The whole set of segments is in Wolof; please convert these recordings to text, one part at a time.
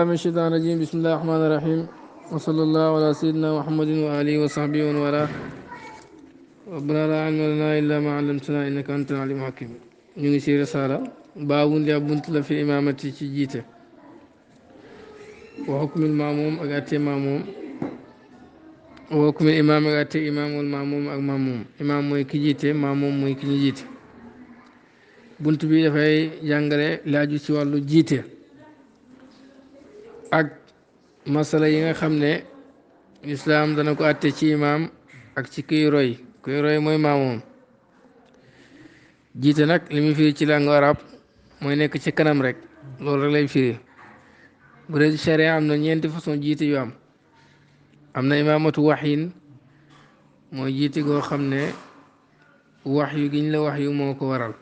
من الشيطان الرجيم بسم الله الرحمن الرحيم وصلى الله على سيدنا محمد وآله وصحبه ومن والاه ربنا لا علم لنا إلا ما علمتنا إنك أنت العليم الحكيم نيجي سي رسالة باب لأبنت في إمامتي جيته وحكم الماموم أغاتي ماموم وحكم الإمام أغاتي إمام والماموم أغ ماموم إمام موي كي جيته ماموم موي كي جيته bunt bi dafay jàngale laaju ci wàllu jiite ak masala yi nga xam ne islaam dana ko àtte ci imaam ak ci kuy roy mooy maamoom jiite nag li muy firi ci langue arab mooy nekk ci kanam rek loolu rek lay firi bu dee ci charia am na ñeenti façon jiite yu am na imaamatu waxyin mooy jiite goo xam ne wax yu giñ la wax yu moo ko waral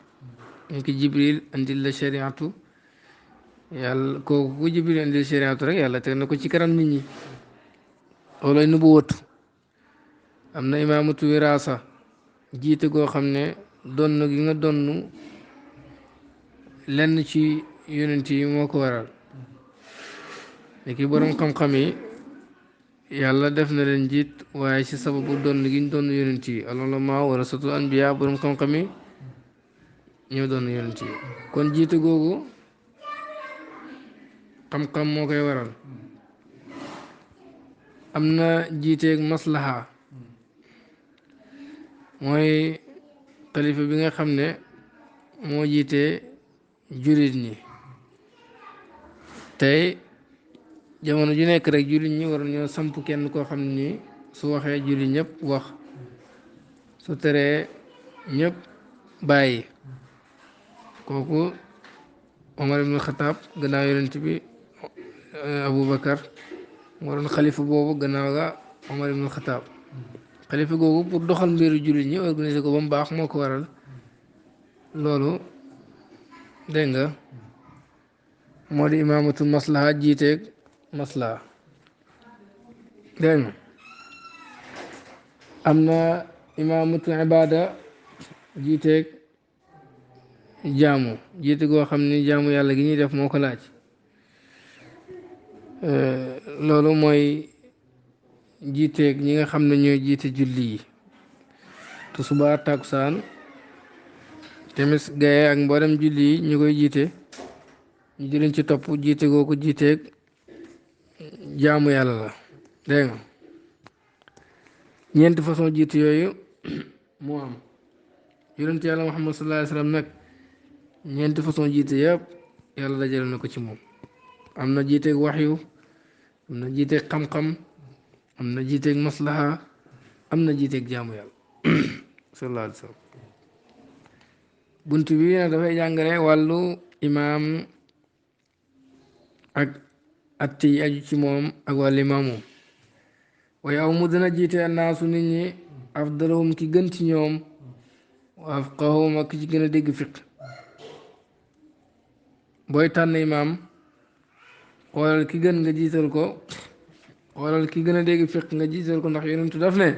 ñu ki jibril andil la shariatu yàlla kooku ku jibril andil shariatu rek yàlla teg na ko ci kanam nit ñi loolay nu bu wëttu am na imaamatu wiraasa jiite goo xam ne donn gi nga donn lenn ci yonent yi moo ko waral léegi borom xam-xam yi yàlla def na leen jiit waaye ci sababu donn gi ñu donn yonent yi al-ulamaa warasatul anbiyaa borom xam-xam yi ñoo doon yonent yi kon jiite googu xam-xam moo koy waral am na jiiteeg maslaha mooy xalifa bi nga xam ne moo jiite jullit ñi tey jamono ju nekk rek jullit ñi war ñoo samp kenn koo xam ne nii su waxee jullit ñëpp wax su teree ñëpp bàyyi kooku Omar ibn Xataab gannaaw yonent bi Aboubacar moo doon xalifa boobu gannaaw ga Omar ibn Xataab xalifa googu pour doxal mbiru jullit ñi organiser ko ba mu baax moo ko waral loolu dégg nga moo di imaamatul maslaha jiiteeg maslaha dégg nga am na imaamatul ibaada jiiteeg jaamu jiite goo xam ni jaamu yàlla gi ñuy def moo ko laaj loolu mooy jiiteeg ñi nga xam ne ñooy jiite julli yi tisbaar takkusaan timis gaye ak mboolem julli yi ñu koy jiite ñu jëliñ ci topp jiite goo ko jiiteeg jaamu yàlla la dégg nga ñeenti façon jiite yooyu moo am yonent yàlla Muhammad sallallahu alayhi wa sallam nag ñeenti façon jiite yëpp yàlla dajale na ko ci moom am na jiiteeg waxyu am na jiiteeg xam-xam am na jiiteeg maslaha am na jiiteeg jaamu yàlla sallallahu alayhi wa sallam bunt bi nag dafay jàngale wàllu imaam ak atte yi aju ci moom ak wàllu imaamu waaye aw mu dana jiite annaasu nit ñi afdalahum ki gën ci ñoom wa afqahum ak ki ci gën a dégg fiq booy tànn imaam xoolal ki gën nga jiital ko xoolal ki gën a dégg fiq nga jiital ko ndax yonentu daf ne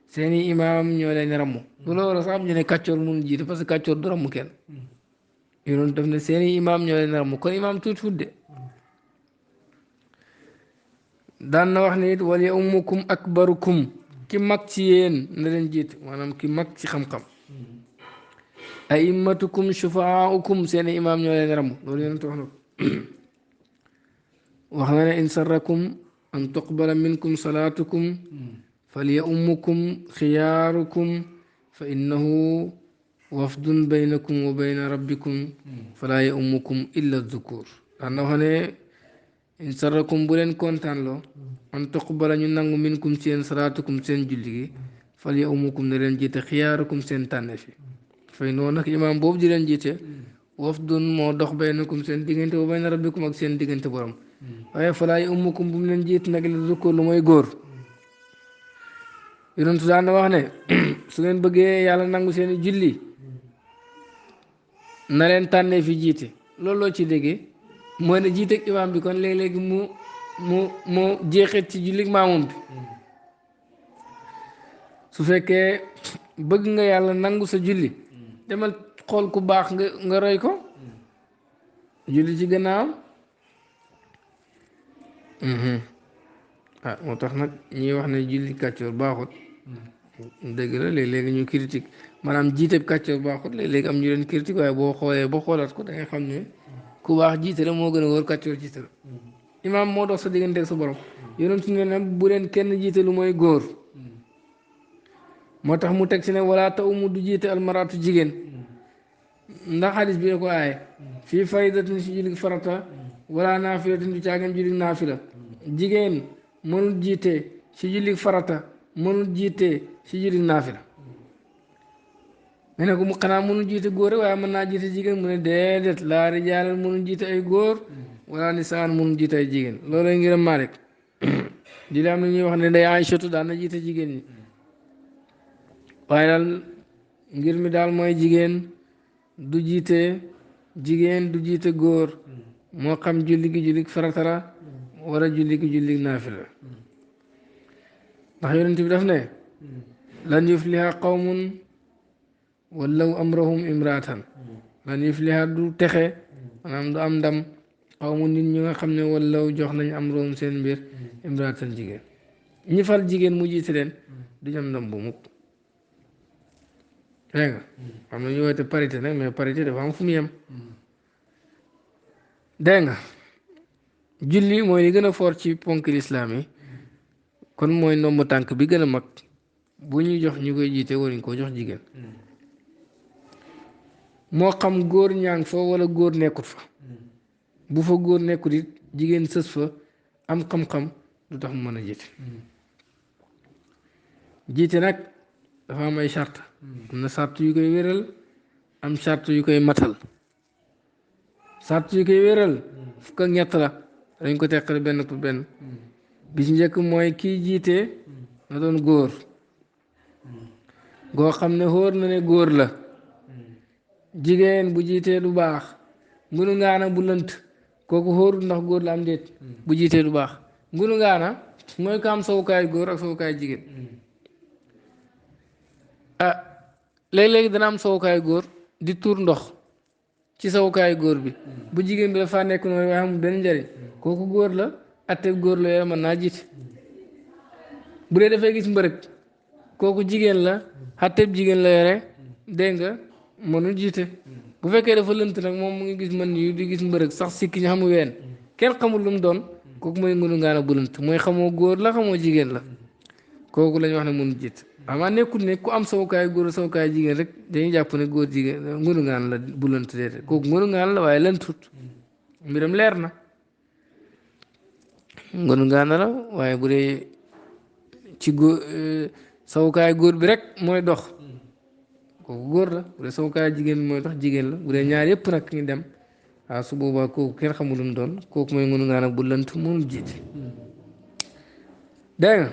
seeni imaam ñoo leen ramm bu la war a sax ñu ne kàccoor mun jiite parce que kàccoor du ramm kenn yonentu daf ne seeni imaam ñoo leen ramm kon imaam tuuti fudde daan na wax ne it wal ya ummukum akbarukum ki mag ci yéen na leen jiite maanaam ki mag ci xam-xam a'immatukum shufaa'ukum seen imaam ñoo leen ramm loolu yonent wax na ko wax na ne in sarrakum an tuqbala minkum salaatukum falya ummukum xiyaarukum fa innahu wafdun baynakum wa bayna rabbikum falaa ya ummukum illa dhukur daan na wax ne in sarrakum bu leen kontaan loo an tuqbala ñu nangu minkum seen salaatukum seen julli gi falya ummukum ne leen jiite xiyaarukum seen tànne fi fay noonu nag imaam boobu di leen jiite wafdun moo dox baynakum seen diggante wa bayna rabbikum ak seen diggante borom waaye falaa ya ummukum bu mu leen jiite nag la zukur lu mooy góor yonentu daan na wax ne su ngeen bëggee yàlla nangu seen julli na leen tànnee fi jiite loolu loo ci déggee mooy ne jiite ak imaam bi kon léeg-léegi mu jeexit ci julli maamum bi su fekkee bëgg nga yàlla nangu sa julli demal xool ku baax nga roy ko julli ci gannaaw ah moo tax nag ñuy wax ne julli kàccoor baaxut dëgg la léeg-léegi ñu critique maanaam jiite kàccoor baaxut léeg-léegi am ñu leen critique waaye boo xoolee ba xoolaat ko da nga xam ne ku baax jiite la moo gën a wóor kàccoor jiite la imaam moo dox sa diggante ak sa borom yonent ne ne bu leen kenn jiite lu mooy góor moo tax mu teg ci ne wala ta umu du jiite almaratu jigéen ndax xadis bi ne ko aaye fii faridatin si julli farata wala naafilatin du caagan julli naafila jigéen mënul jiite si julli farata mënul jiite si julli naafila nga ne ko mu xanaa mënul jiite góor rek waaye mën naa jiite jigéen mu ne déedéet laa rijaalal mënul jiite ay góor wala nisaan mënul jiite ay jigéen loolay ngiram Maalik julli am na ñuy wax ne day Aysatu daan na jiite jigéen ñi waaye daal ngir mi daal mooy jigéen du jiite jigéen du jiite góor moo xam julli gi julli farata la wala julli gi julli naafila ndax yonent bi daf ne lan yufliha qawmun wallaw amrahum imraatan lan yufliha du texe maanaam du am ndam qawmun nit ñi nga xam ne wallaw jox nañ amrahum seen mbir imraatan jigéen ñi fal jigéen mu jiite leen duñ am ndam bu mukk dégg nga xam na ñu woote parité nag mais parité dafa am fu mu yem dégg nga julli mooy li gën a fort ci ponk lislaam yi kon mooy ndomb tànk bi gën a mag bu ñuy jox ñu koy jiite waruñ koo jox jigéen moo xam góor ñaa ngi fa wala góor nekkut fa bu fa góor nekkut it jigéen sës fa am xam-xam du tax mu mën a jiite jiite nag dafa am ay charte am na charte yu koy wéral am charte yu koy matal charte yu koy wéral fukk ak ñett la dañ ko teqale benn pour benn bi ci njëkk mooy kii jiite na doon góor goo xam ne xóor na ne góor la jigéen bu jiitee du baax ngunu ngaana bu lënt kooku xóorul ndax góor la am déet bu jiitee du baax ngunu ngaana mooy ko am sowukaay góor ak sowukaay jigéen ah léeg-léegi dana am sowukaay góor di tuur ndox ci sowukaay góor bi bu jigéen bi dafa nekk noonu waaye amul benn njëriñ kooku góor la atte góor la yore mën naa jiite bu dee dafay gis mbërëg kooku jigéen la atteb jigéen la yore dégg nga mënul jiite bu fekkee dafa lënt nag moom mu ngi gis mën yu di gis mbërëg sax sikki ñu xamu ween kenn xamul lu mu doon kooku mooy ngunu ngaana bu lënt mooy xamoo góor la xamoo jigéen la kooku la ñu wax ne mënul jiite amaa nekkul ne ku am sawukaay góor sawukaay jigéen rek dañuy jàpp ne góor jigéen ngunu ngaan la bu lënt déedéet kooku ngunu ngaan la waaye lëntut mbiram leer na ngunu ngaan la waaye bu dee ci góor sawukaay góor bi rek mooy dox kooku góor la bu dee sawukaay jigéen bi mooy dox jigéen la bu dee ñaar yëpp nag ñu dem waaw su boobaa kooku kenn xamul lu mu doon kooku mooy ngunu ngaan bu lënt mënul jiite dégg nga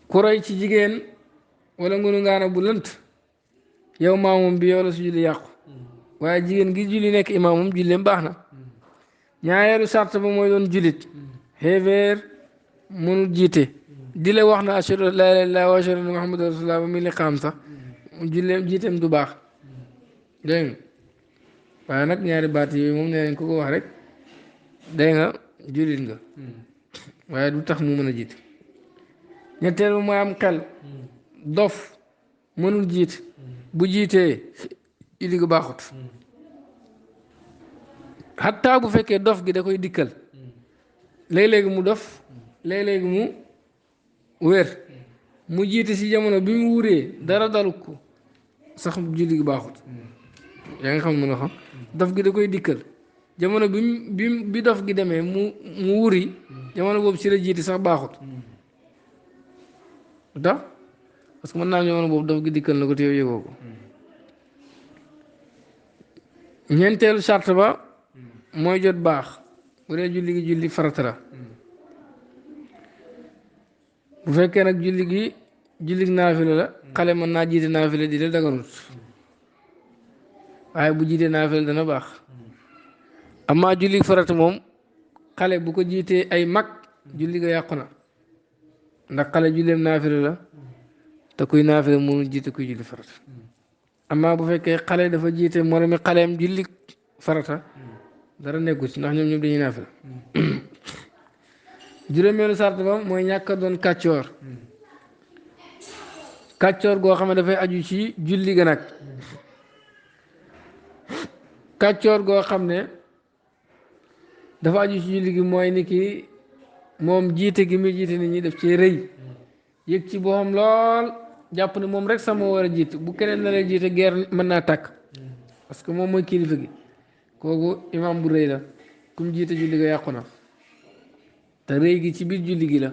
ku roy ci jigéen wala ngunu ngaana bu lënt yow maamum bi yow la su julli yàqu waaye jigéen gi julli nekk imaamum julleem baax na ñaareelu sart ba mooy doon jullit xeefeer mënul jiite di la wax na ashhadu an laa ilaaha illallaah wa ashhadu anna muhammadan rasulullah ba muy liqaam sax julleem jiiteem du baax dégg nga waaye nag ñaari baat yooyu moom nee nañ ko ko wax rek dégg nga jullit nga waaye du tax mu mën a jiite ñetteel ba mooy am xel dof mënul jiit bu jiitee julli gi baaxut xataa bu fekkee dof gi da koy dikkal léeg-léegi mu dof léeg-léegi mu wér mu jiite si jamono bi mu wuree dara dalu ko sax julli gi baaxut yaa ngi xam mën a xam dof gi da koy dikkal jamono bi dof gi demee mu wuri jamono boobu si la jiite sax baaxut ndax parce que mën naa jamono boobu dof gi dikkal na ko te yow yëgoo ko ñeenteelu charte ba mooy jot baax bu dee julli gi julli farata la bu fekkee nag julli gi julli naafila la xale mën naa jiite naafila di la daganut waaye bu jiitee naafila dana baax amaa julli farata moom xale bu ko jiitee ay mag julli ga yàqu na ndax xale julleem naafila la te kuy naafila mënul jiite kuy julli farata amaa bu fekkee xale dafa jiite moromi xaleem julli farata dara nekkul ci ndax ñoom ñëpp dañuy naafila juróomeelu sart ba mooy ñàkk a doon kàccoor kàccoor goo xam ne dafay aju ci julli ga nag kàccoor goo xam ne dafa aju ci julli gi mooy ni ki moom jiite gi muy jiite nit ñi def ci rëy yëg ci boppam lool jàpp ne moom rek sama war a jiite bu keneen na lay jiite guerre mën naa tàkk parce que moom mooy kilifa gi kooku imam bu rëy la kum jiite julli ga yàqu na te rëy gi ci biir julli gi la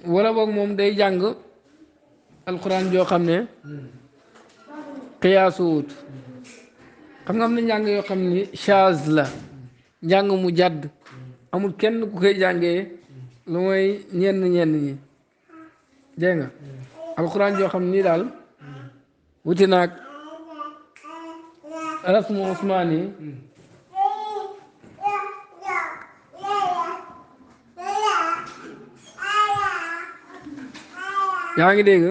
wala boog moom day jàng alxuraan joo xam ne xiyaasu wut xam nga am na njàng yoo xam ni chaz la njàng mu jàdd amul kenn ku koy jàngee lu mooy ñenn ñi dégg nga alxuraan joo xam ni daal wuti naag rasmu Usmaan yi yaa ngi dégg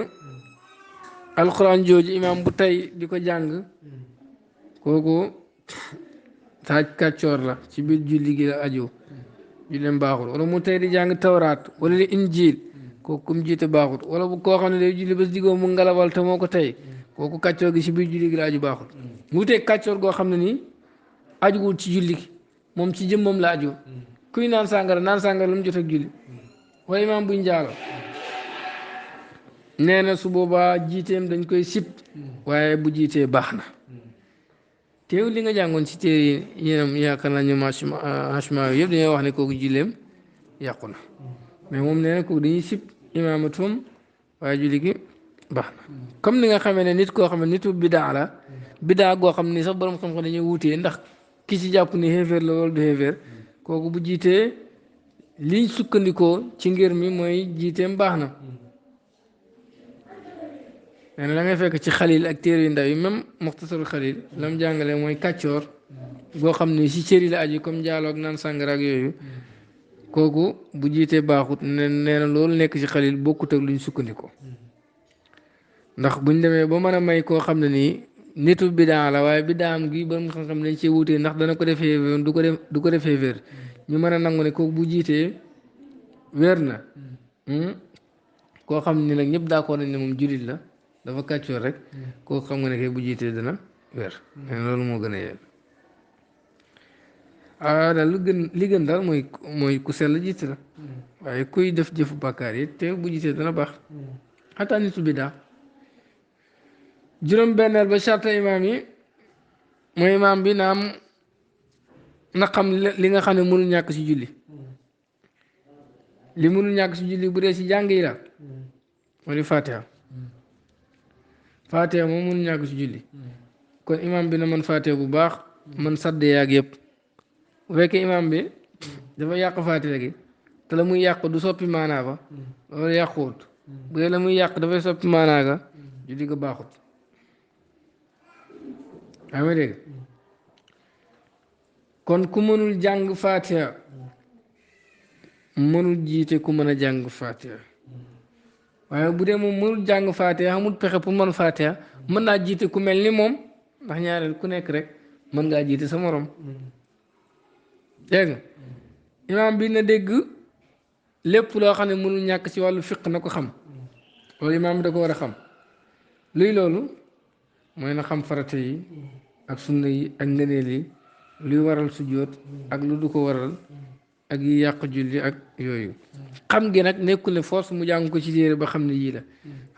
alxuraan jooju imaam bu tey di ko jàng kooku saaj kàccoor la ci biir julli gi la aju julleem baaxul wala mu tey di jàng tawraat wala li injiil kooku kum jiite baaxul wala bu koo xam ne day julli ba digoo mu ngalawal te moo ko tey kooku kàccoor gi ci biir julli gi la aju baaxul mu wutee kàccoor goo xam ne nii ajuwul ci julli gi moom ci jëmmam la aju kuy naan sàngara lu mu jot ak julli wala imaam buy njaalo nee na su boobaa jiiteem dañ koy sib waaye bu jiitee baax na teew li nga jàngoon ci téere yéenam yaakaar naa ñu hachma yëpp dañoo wax ne kooku julleem yàqu na mais moom nee na kooku dañuy sib imaamatum waaye julli gi baax na comme ni nga xamee ne nit koo xam ne nitu bidaa la bidaa goo xam ni sax borom xam-xam dañuy wutee ndax ki ci jàpp ni xéeféer la wala du xéeféer kooku bu jiitee liñ sukkandikoo ci ngir mi mooy jiiteem baax na nee na la ngay fekk ci xalil ak téere yu ndaw yi même muxtasarul xalil la mu jàngale mooy kàccoor goo xam ne si cëri la aju comme njaaloo ak naan sàngara ak yooyu kooku bu jiitee baaxut nee na loolu nekk ci xalil bokkut ak luñ sukkandikoo ndax buñ demee ba mën a may koo xam ne nii nitu bidaa la waaye bidaam gi ba nga xam ne dañ cee wutee ndax dana ko defee du ko defee wér ñu mën a nangu ne kooku bu jiitee wér na koo xam ne nag ñëpp d'accord nañ ne moom jullit la dafa kàccoor rek kooku xam nga ne kay bu jiitee dana wér loolu moo gën a yeel daal li gën daal mooy ku sell jiite la waaye kuy def jëfu bàkkaar yi te bu jiitee dana baax xataa nitu bidaa juróom benneel ba sarta imaam yi mooy imaam bi na xam li nga xam ne mënul ñàkk ci julli li mënul ñàkk ci julli bu dee ci jàng yi la moo di fatiha fatiha moom mënul ñàkk ci julli kon imaam bi na man fatiha bu baax man sadde yaag yëpp bu fekkee imaam bi dafa yàq fatiha gi te la muy yàq du soppi maanaa ba loolu yàquwut bu dee la muy yàq dafay soppi maanaa ga julli ga baaxut yaa ngi dégg kon ku mënul jàng fatiha mënul jiite ku mën a jàng fatiha waaye bu dee moom mënul jàng fatiha amul pexe pour mën fatiha mën naa jiite ku mel ni moom ndax ñaareel ku nekk rek mën ngaa jiite sa morom dégg nga imaam bi na dégg lépp loo xam ne mënul ñàkk ci wàllu fiq na ko xam loolu imaam bi da ko war a xam luy loolu mooy na xam farata yi ak sunna yi ak ngëneel yi luy waral sujjóot ak lu du ko waral ak yi yàq julli ak yooyu xam gi nag nekkul ne force mu jàng ko ci téere ba xam ne yii la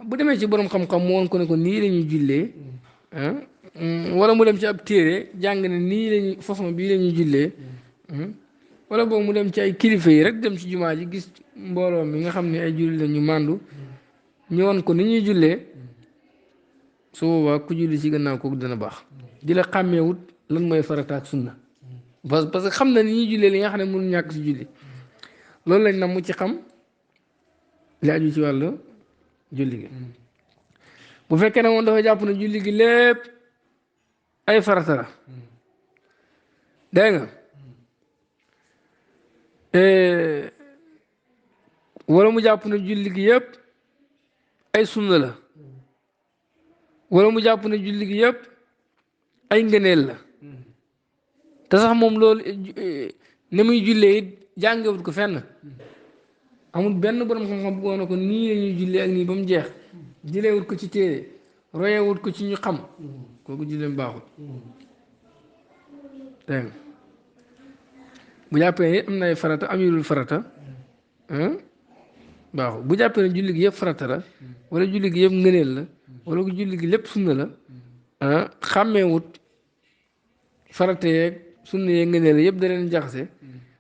bu demee ci borom xam-xam mu woon ko ne ko nii lañuy jullee wala mu dem ci ab téere jàng ne nii lañuy façon bii lañuy jullee wala boobu mu dem ci ay kilifa yi rek dem ci jumaa ji gis mbooloo mi nga xam ne ay julli la ñu màndu ñu woon ko ni ñuy jullee su boobaa ku julli ci gannaaw kooku dana baax di la xàmmeewut lan mooy farata ak sunna parce que xam na ni ñuy jullee li nga xam ne mënu ñàkk si julli loolu lañ nam mu ci xam li aju ci wàllu julli gi bu fekkee ne moom dafa jàpp ne julli gi lépp ay farata la dégg nga wala mu jàpp ne julli gi yëpp ay sunna la wala mu jàpp ne julli gi yëpp ay ngëneel la te sax moom loolu ne muy jullee it jàngewut ko fenn amul benn borom xam-xam bu woon ko nii la ñuy jullee ak nii ba mu jeex jëleewut ko ci téere royewut ko ci ñu xam kooku julleem baaxul dégg nga bu jàppee ni am na ay farata am yulul farata baaxul bu jàppee ne julli gi yëpp farata la wala julli gi yëpp ngëneel la wala julli gi lépp sunna la xàmmeewut farata yeeg sunna yeeg ngëneel la yëpp da leen jaxase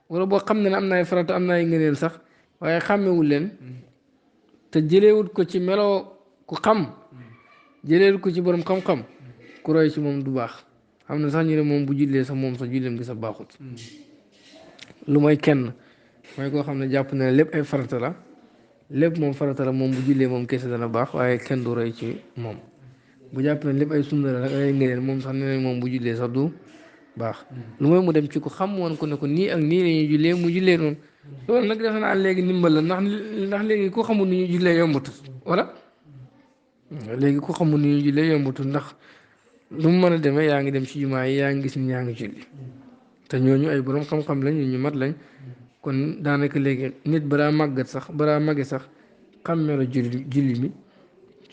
wala boo xam ne am na ay farata am na ay ngëneel sax waaye xàmmewul leen te jëleewut ko ci meloo ku xam jëleewut ko ci borom xam-xam ku roy ci moom du baax xam na sax ñu ne moom bu jullee sax moom sax julleem gi sax baaxut lu mooy kenn mooy koo xam ne jàpp na lépp ay farata la lépp moom farata la moom bu jullee moom kese dana baax waaye kenn du roy ci moom bu jàpp ne lépp ay sunna la ay ngëneel moom sax nee moom bu jullee sax du baax lu mooy mu dem ci ku xam woon ko ne ko nii ak nii la ñuy jullee mu jullee noonu loolu nag defe naa léegi ndimbal la ndax léegi ku xamul ni ñuy jullee yombatul wala léegi ku xamul ni ñuy jullee yombatul ndax lu mu mën a demee yaa ngi dem ci jumaa yi yaa ngi gis ni yaa ngi julli te ñooñu ay borom xam-xam lañ ñu mat lañ kon daanaka léegi nit balaa màgge sax xam melo julli mi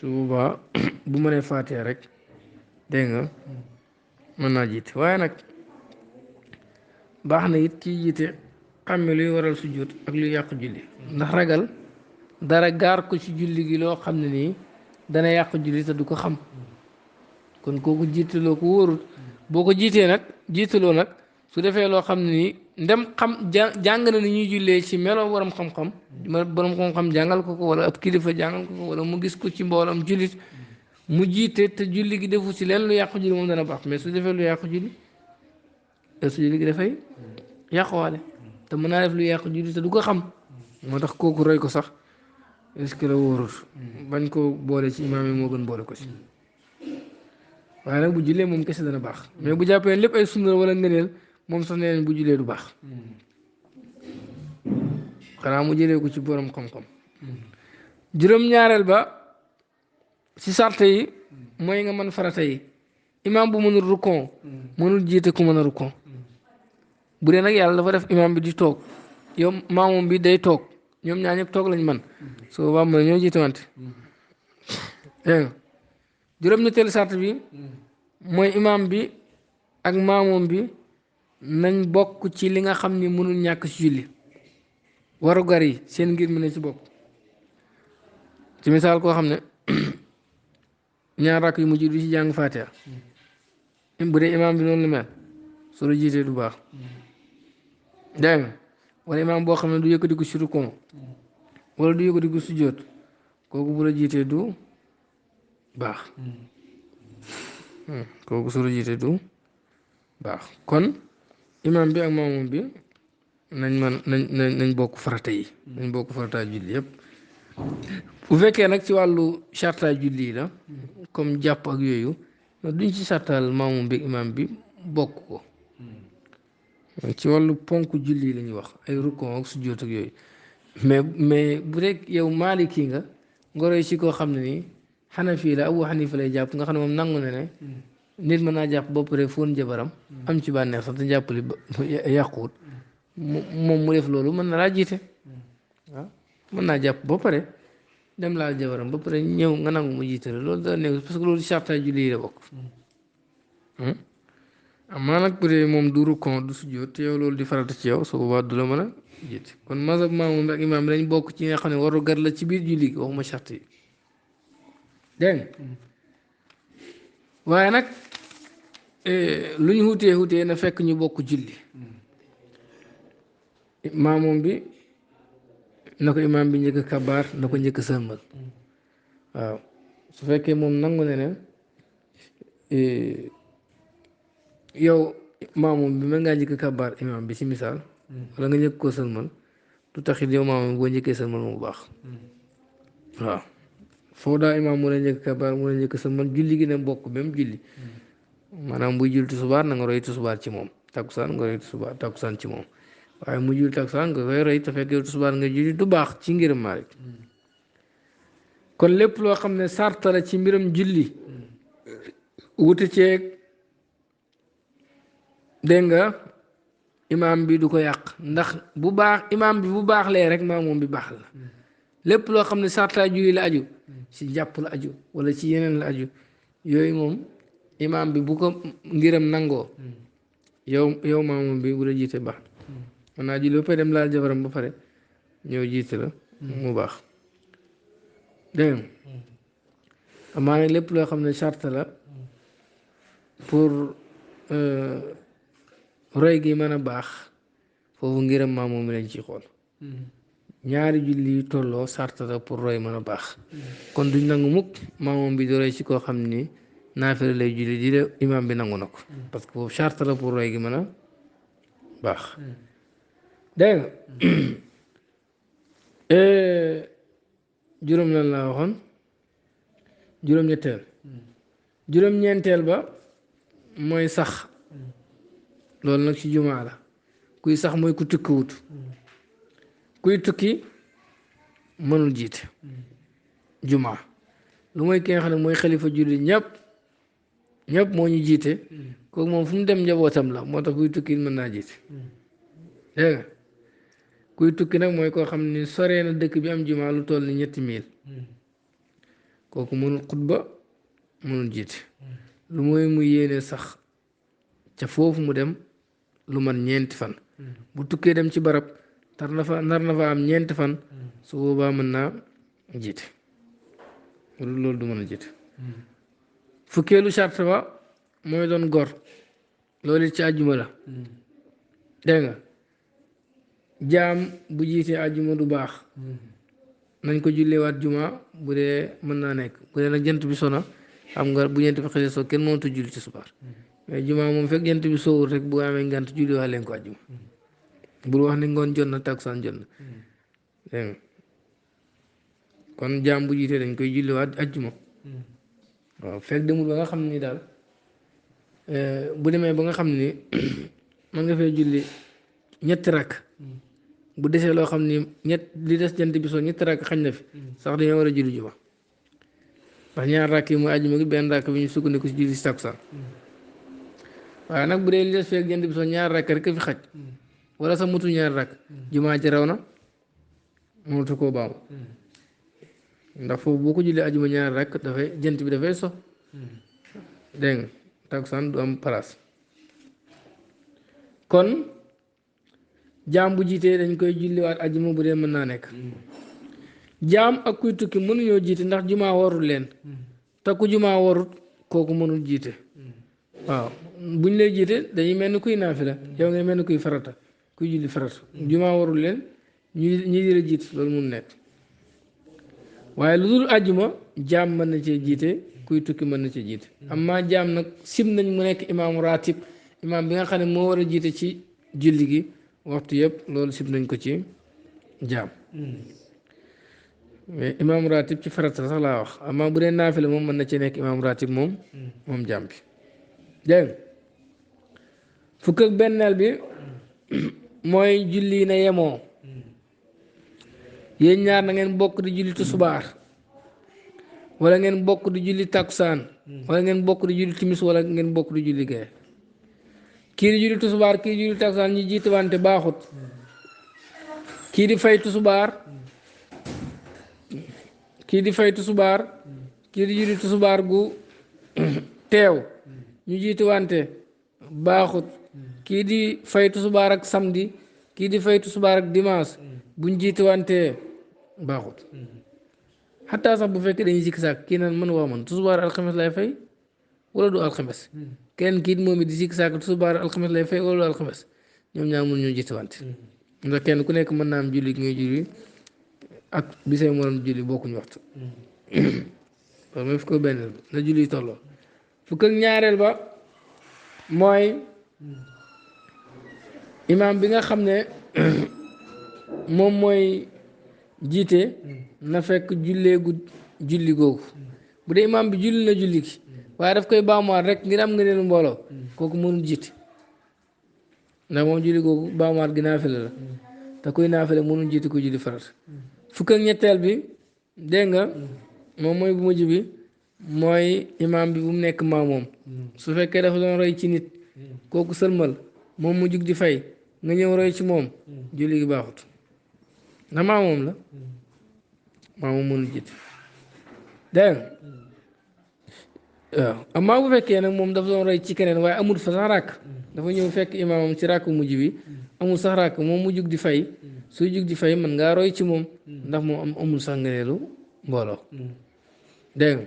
su boobaa bu mënee faatee rek dégg nga mën naa jiite waaye nag baax na it ci jiite xàmme luy waral sujjóot ak luy yàq julli ndax ragal dara gaar ko ci julli gi loo xam ne nii dana yàq julli te du ko xam kon kooku jiitaloo ko wóorut boo ko jiitee nag jiitaloo nag su defee loo xam ne nii ndem xam jàng na ni ñuy jullee ci meloo borom xam-xam borom xam-xam jàngal ko ko wala ab kilifa jàngal ko ko wala mu gis ko ci mboolam jullit mu jiite te julli gi defu ci leen lu yàqu julli moom dana baax mais su defee lu yàqu julli su julli gi dafay yàquwaale te mën naa def lu yàqu julli te du ko xam moo tax kooku roy ko sax est-ce que la wóorul bañ ko boole ci imaam yi moo gën boole ko si waaye nag bu jullee moom kese dana baax mais bu jàppee lépp ay sunna wala ngëneel moom sax nee nañ bu jullee du baax xanaa mu jëlee ko ci borom xam-xam juróom-ñaareel ba ci sart yi mooy nga mën farata yi imaam bu mënul rukkon mënul jiite ku mën a rukkon bu dee nag yàlla dafa def imaam bi di toog yow maamoom bi day toog ñoom ñaar ñëpp toog lañ man su boobaa mën ñoo jiite wante dégg nga juróom-ñetteelu sart bi mooy imaam bi ak maamoom bi nañ bokk ci li nga xam ni mënul ñàkk ci julli warugar yi seen ngir mi ne ci bokk ci misaal koo xam ne ñaar rakk yu mujj du ci jàng faatiha bu dee imaam bi noonu la mel soo la jiitee du baax dégg nga wala imaam boo xam ne du yëkkatiku ci rukon wala du yëkkatiku sujjóot kooku bu la jiitee du baax kooku su la jiitee du baax kon imaam bi ak maamoom bi nañ bokk farata yi nañ bokk farata julli yëpp bu fekkee nag ci wàllu sarta julli yi la comme jàpp ak yooyu duñ ci sartaal maamoom bi ak imaam bi bokk ko ci wàllu ponk julli la ñuy wax ay rukon ak sujjóot ak yooyu mais bu dee yow maaliki nga ngoroy ci koo xam ne nii xanafi la Abu Xanifa lay jàpp nga xam ne moom nangu na ne nit mën naa jàpp ba pare fóon jabaram am ci bànneex sax te jàppali yàquwut moom mu def loolu mën na laa jiite waaw mën naa jàpp ba pare dem laal jabaram ba pare ñëw nga nangu mu jiite la loolu da nekk parce que loolu sarta julli yi la bokk amaa nag bu dee moom du rukkon du sujjóot te yow loolu di farata ci yow su boobaa du la mën a jiite kon mazhab maamoom ak imaam dañ bokk ci nga xam ne waru gar la ci biir julli gi waxuma sart yi dégg waaye nag lu ñu xutee na fekk ñu bokk julli maamoom bi na ko imaam bi njëkk kabaar na ko njëkk sëlmal waaw su fekkee moom nangu ne ne yow maamoom bi mën ngaa njëkk kabaar imaam bi ci misaal wala nga njëkk koo sëlmal du taxit yow maamoom bi boo njëkkee sëlmal mu baax waaw foo daa imaam mu la njëkk kabaar mu la njëkk sëlmal julli gi ne bokk même julli maanaam buy julli tusubaar na nga roy tusubaar ci moom takkusaan nga roy tusubaar takkusaan ci moom waaye mu julli takkusaan nga koy roy te fekk yow tusubaar nga julli du baax ci ngiram Maalik kon lépp loo xam ne sarta la ci mbiram julli wuti ceeg dégg nga imaam bi du ko yàq ndax bu baax imaam bi bu baax lee rek maamoom bi baax la lépp loo xam ne sarta julli la aju ci jàpp la aju wala ci yeneen la aju yooyu moom imaam bi bu ko ngiram nangoo yow maamoom bi bu la jiite baax mën naa julli ba pare dem laal jabaram ba pare ñëw jiite la mu baax dégg nga amaa nag lépp loo xam ne sarta la pour roy gi mën a baax foofu ngiram maamoom mi lañ ciy xool ñaari julli yu tolloo sarta la pour roy mën a baax kon duñ nangu mukk maamoom bi di roy ci koo xam ni naafila lay julli di de imaam bi nangu na ko parce que foofu sarta la pour roy gi mën a baax dégg nga juróom lan laa waxoon juróom-ñetteel juróom-ñeenteel ba mooy sax loolu nag ci jumaa la kuy sax mooy ku tukkiwut kuy tukki mënul jiite jumaa lu mooy ki nga xam ne mooy xalifa julli ñëpp moo ñu jiite kooku moom fu mu dem njabootam la moo tax kuy tukki mën naa jiite dégg nga kuy tukki nag mooy koo xam ne soree na dëkk bi am jumaa lu toll ni 3 miles kooku mënul xutba mënul jiite lu mooy mu yéene sax ca foofu mu dem lu man 4 fan bu tukkee dem ci barab nar na fa am 4 fan su boobaa mën naa jiite loolu du mën a jiite fukkeelu charte ba mooy doon gor loolu it ci àjjuma la dégg nga jaam bu jiitee àjjuma du baax nañ ko jullewaat juma bu dee mën naa nekk bu dee nag jant bi sona xam nga bu jant bi xësee soo kenn mënatu julli ci subaar mais juma moom fekk jant bi soowul rek bu amee ngant julliwaat leen ko àjjuma bul wax ni ngoon jot na takkusaan jot na dégg nga kon jaam bu jiitee dañ koy julliwaat àjjuma waaw fekk demul ba nga xam ni daal bu demee ba nga xam ni mën nga fee julli 3 rakk bu desee loo xam ni li des jant bi soo 3 rakk xañ na fi sax dañoo war a julli juma ndax 2 rakk yi mooy àjjuma gi benn rakk bi ñu sukkandiku si julli si takkusaan waaye nag bu dee li des fekk jant bi soo 2 rakk rek fi xaj wala sax mutu 2 rakk jumaa ci raw na mënatu koo baamu ndax foofu boo ko jullee àjjuma 2 rakk dafay jant bi dafay so dégg nga takkusaan du am place kon jaam bu jiitee dañ koy julliwaat àjjuma bu dee mën naa nekk jaam ak kuy tukki mënuñoo jiite ndax jumaa warul leen te ku jumaa warut kooku mënul jiite waaw buñ lay jiite dañuy mel ni kuy naafila yow ngay mel ni kuy farata kuy julli farata jumaa warul leen ñi di la jiite loolu mun nekk waaye lu dul àjjuma jaam mën na cee jiite kuy tukki mën na cee jiite amma jaam nag sim nañ mu nekk imaamu ratib imaam bi nga xam ne moo war a jiite ci julli gi waxtu yëpp loolu sim nañ ko ci jaam mais imaamu ratib ci farata sax laa wax amma bu dee naafila moom mën na ci nekk imaamu ratib moom jaam bi dégg fukk ak benneel bi mooy julli na yemoo yéen ñaar na ngeen bokk di julli tusubaar wala ngeen bokk di julli takkusaan wala ngeen bokk di julli timis wala ngeen bokk di julli gee kii di julli tusubaar kii di julli takkusaan ñu jiite wante baaxut kii di fay tusubaar kii di fay tusubaar kii di julli tusubaar gu teew ñu jiite wante baaxut kii di fay tusubaar ak samedi kii di fay tusubaar ak dimanche buñ jiite wante baaxut xataa sax bu fekkee dañuy sikki sàkk kii naan man waa man tusubaar alxames lay fay wala du alxames kenn kii moom it di sikki sàkk tusubaar alxames lay fay wala du alxames ñoom ñaar mun ñoo jiite wante ndax kenn ku nekk mën naa am julli gi ngay julli ak bisee morom julli bokkuñu waxtu loolu mooy fukk ak benn na julli tolloo fukk ak ñaareel ba mooy imaam bi nga xam ne moom mooy jiite na fekk julleegu julli googu bu dee imaam bi julli na julli gi waaye daf koy baamuwaat rek ngir am nga neen mbooloo kooku mënul jiite ndax moom julli googu baamuwaat gi naafila la te kuy naafila mënul jiite ku julli farat fukk ak ñetteel bi dégg nga moom mooy bu mujj bi mooy imaam bi bu mu nekk maamoom su fekkee dafa doon roy ci nit kooku sëlmal moom mu jug di fay nga ñëw roy ci moom julli gi baaxut ndax maamoom la maamoom mënu jiite dégg nga waaw amaa bu fekkee nag moom dafa doon roy ci keneen waaye amul fa sax ràkk dafa ñëw fekk imaamam ci ràkk mujj bi amul sax ràkk moom mu jug di fay suy jug di fay mën ngaa roy ci moom ndax moom amul sax ngëneelu mbooloo dégg nga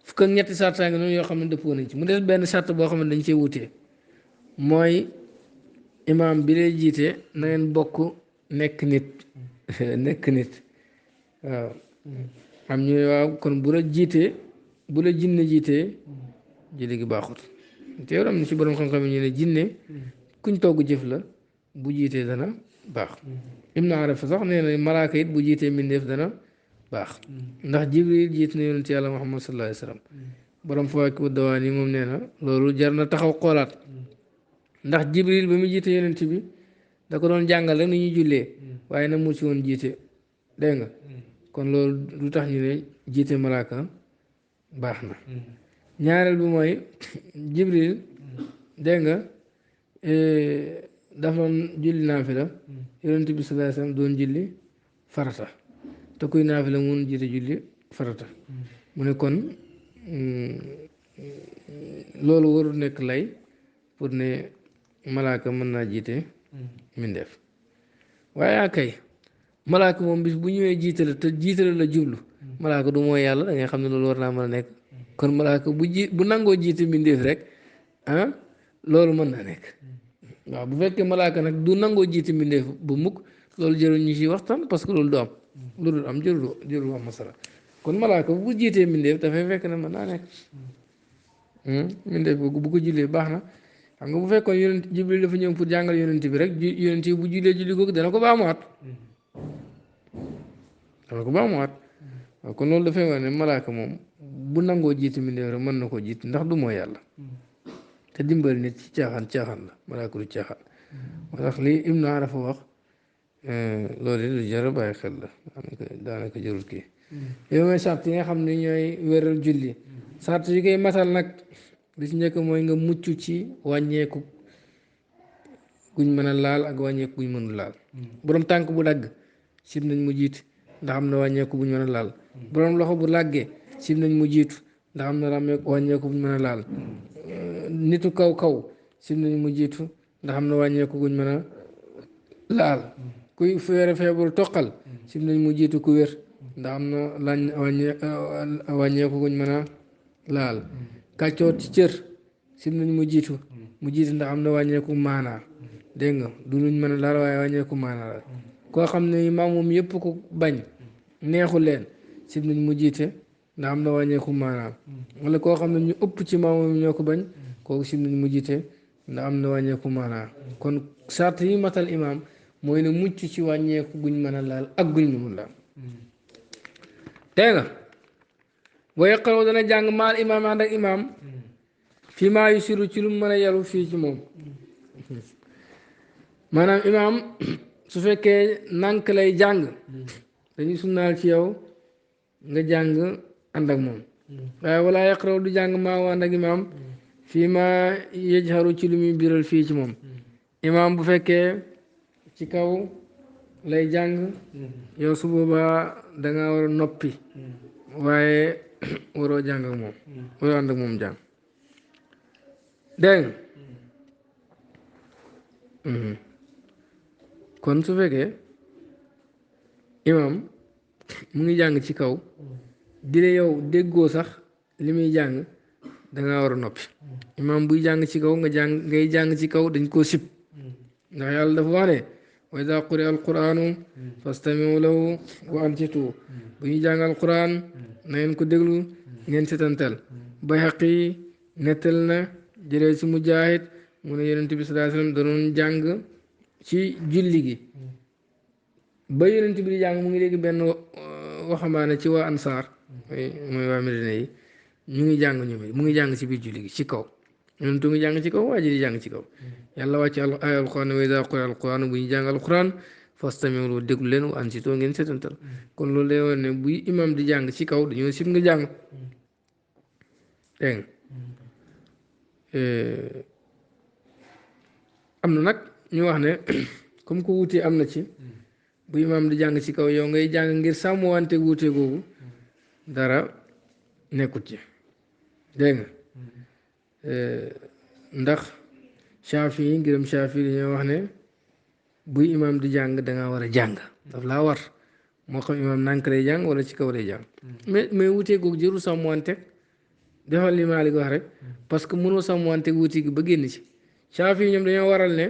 fukk ak ñetti sarta ngi noonu yoo xam ne dëppoo nañ ci mu des benn sart boo xam ne dañ cee wutee mooy imaam bi lay jiite na ngeen bokk nekk nit nekk nit waaw am ñu ne waaw kon bu la jiitee bu la jinne jiitee julli gi baaxut te yow am na ci borom xam-xam ñu ne jinne kuñ togg jëf la bu jiitee dana baax Ibn Arafa sax nee na malaaka it bu jiitee mbindeef dana baax ndax Jibril jiit na yonent yàlla Muhammad sallallahu alayhi wa sallam borom Fawaakihu Dawaan yi moom nee na loolu jar na taxaw xoolaat ndax Jibril ba mu jiite yonent bi da ko doon jàngal rek ni ñuy jullee waaye nag mu ci woon jiite dégg nga kon loolu lu tax ñu ne jiite malaaka baax na ñaareel bi mooy Jibril dégg nga dafa doon julli naafila yonent bi sallallahu alayhi wa sallam doon julli farata te kuy naafila mun jiite julli farata mu ne kon loolu warul nekk lay pour ne malaaka mën naa jiite mbindeef waaye akay malaaka moom bis bu ñëwee jiitale te jiitale la jublu malaaka du mooy yàlla da ngay xam ne loolu war naa mën a nekk kon malaaka bu nangoo jiite mbindeef rek ah loolu mën naa nekk waaw bu fekkee malaaka nag du nangoo jiite mbindeef bu mukk loolu jërul ñu ci waxtaan parce que loolu du am lu dul am jërul am masala kon malaaka bu jiitee mbindeef dafay fekk ne mën naa nekk mbindeef bu ko jullee baax na xam nga bu fekkoon yonent Jibril dafa ñëw pour jàngal yonent bi rek yonent yi bu jullee julli googu dana ko baamuwaat waaw kon loolu dafay wax ne malaaka moom bu nangoo jiite mbindeef rek mën na koo jiit ndax du mooy yàlla te dimbali nit ci caaxaan la malaaka du caaxaan moo tax lii Ibnu Arafa wax loolu lu jar a bàyyi xel la daanaka jarul kii yow mooy sart yi nga xam ne ñooy wéral julli sart yi koy matal nag li ci njëkk mooy nga mucc ci wàññeeku guñ mën a laal ak wàññeeku guñ mënul laal borom tànk bu dagg sib nañ mu jiit ndax am na wàññeeku buñ mën a laal borom loxo bu làggee sib nañ mu jiitu ndax am na wàññeeku buñ mën a laal nitu kaw sib nañ mu jiitu ndax am na wàññeeku guñ mën a laal kuy feebaru toqal sib nañ mu jiitu ku wér ndax am na wàññeeku guñ mën a laal kàccoor ci cër sib nañ mu jiitu ndax am na wàññeeku maanaa dégg nga du luñ mën a laal waaye wàññeeku maanaa la koo xam ne maam moom yëpp ko bañ neexu leen sib nañ mu jiite ndax am na wàññeeku maanaa wala koo xam ne ñu ëpp ci maam moom ñoo ko bañ kooku sib nañ mu jiite ndax am na wàññeeku maanaa kon sart yi matal imaam mooy ne mucc ci wàññeeku guñ mën a laal ak guñ mënul laal dégg nga boo yaqaroo dana jàng maal imaam ànd ak imaam fii maa yu siru ci lu mu mën a yaru fii ci moom maanaam imaam su fekkee nànk lay jàng dañuy sunnaal ci yow nga jàng ànd ak moom waaye wala yaqaroo du jàng maa wu ànd ak imaam fii maa yajharu ci lu muy biral fii ci moom imaam bu fekkee ci kaw lay jàng yow su boobaa danga war a noppi waaye waroo jàng ak moom waroo ànd ak moom jàng dégg kon su fekkee imam mu ngi jàng ci kaw dire yow déggoo sax li muy jàng danga war a noppi imam buy jàng ci kaw ngay jàng ci kaw dañ koo sib ndax yàlla dafa wax ne wa iza quri'a al-qur'anu fastami'u lahu wa ansitu bu ñuy jàng alquran na ngeen ko déglu ngeen setantal Bayhaqi nettal na jëlee si Mujaahid mu ne yonent bi sallallahu alayhi wasallam danoon jàng ci julli gi ba yonent bi di jàng mu ngi léegi benn waxambaane ci waa ansaar mooy waa Medina yi ñu ngi jàng mu ngi jàng ci biir julli gi ci kaw yonent ngi jàng ci kaw waa ji di jàng ci kaw yàlla wàcc ay alquran wa iza quri'a alquran bu ñu jàng alquran fastami'u lahu déglu leen wa ansitu ngeen setantal kon loolu day wane ne buy imam di jàng ci kaw dañoo sib nga jàng dégg nga am na nag ñu wax ne comme ko wuute am na ci bu imaam di jàng ci kaw yow ngay jàng ngir sàmmwante wuute googu dara nekkut ci dégg nga ndax Shaafi yi ngërëm Shaafi yi dañoo wax ne buy imaam di jàng danga war a jàng daf laa war moo xam imaam nànk lay jàng wala ci kaw lay jàng mais wuute googu jëru sàmmwante defal li Maalik wax rek parce que mënoo sàmmwante wuute gi ba génn ci Shaafi yi ñoom dañoo waral ne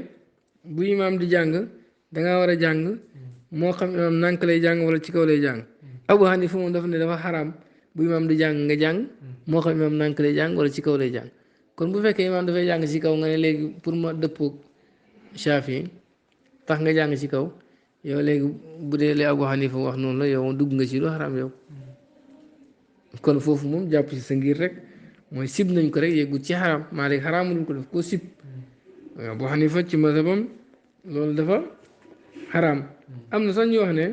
bu imaam di jàng dangaa war a jàng moo xam imaam nànk lay jàng wala ci kaw lay jàng Abu Hanifa moom dafa ne dafa xaraam bu imaam di jàng nga jàng moo xam imaam nànk lay jàng wala ci kaw lay jàng kon bu fekkee imaam dafay jàng ci kaw nga ne léegi pour ma dëppoo Shaafi tax nga jàng ci kaw yow léegi bu dee li Abu Hanifa wax noonu la yow dugg nga ci lu xaraam yow kon foofu moom jàpp ci sa ngir rek mooy sib nañ ko rek yeggut ci xaraam Maalik xaraamul ko def koo sib Abu Hanifa ci mazhabam loolu dafa xaraam am na sax ñu wax ne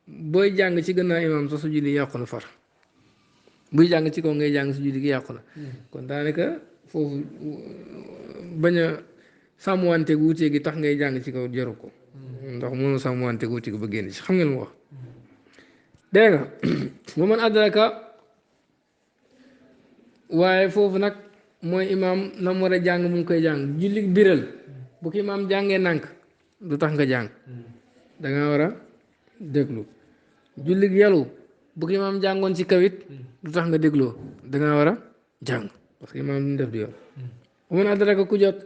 booy jàng ci gannaaw imaam sax su julli yàqu na far buy jàng ci kaw ngay jàng su julli gi yàqu na kon daanaka foofu bañ a sàmmwante wuute gi tax ngay jàng ci kaw jaru ko ndax mënoo sàmmwante wuute gi ba génn ci xam ngeen mu wax dégg nga ba man adraka waaye foofu nag mooy imaam na mu war a jàng mu ngi koy jàng julli biral bu ko imaam jàngee nànk du tax nga jàng danga war a déglu julli yelu bu ko imaam jàngoon ci kawit du tax nga dégloo danga war a jàng parce que imaam lu mu def di yoon ba man adraka ku jot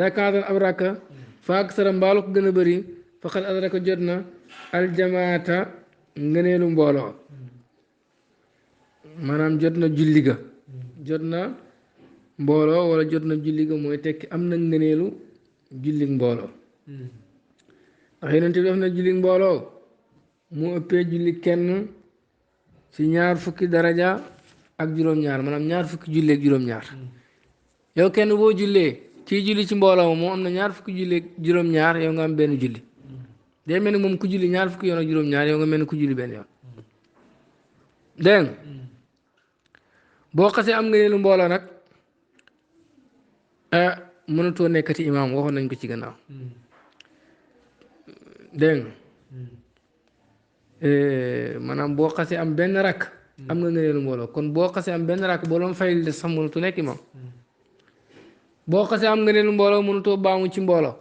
rakaatal ab rakka faak sara mbaalu ko gën a bëri faqad adraka jot na aljamaata ngëneelu mbooloo maanaam jot na julli ga jot na mbooloo wala jot na julli ga mooy tekki am na ngëneelu julli mbooloo ndax yonent bi def na julli mbooloo mu ëppee julli kenn ci ñaar fukki daraja ak juróom-ñaar maanaam ñaar fukki julli ak juróom-ñaar yow kenn boo jullee kii julli ci mbooloo moom am na ñaar fukki julli ak juróom-ñaar yow nga am benn julli day mel ni moom ku julli ñaar fukki yoon ak juróom-ñaar yow nga mel ni ku julli benn yoon dégg nga boo xasee am nga leenu mbooloo nag mënatoo nekkati imaam waxoon nañ ko ci gannaaw dégg nga maanaam boo xasee am benn rakk am nga leenu mbooloo kon boo xasee am benn rakk boo doon fay des sax mënatoo nekk imaam boo xasee am nga leenu mbooloo mënatoo baamu ci mbooloo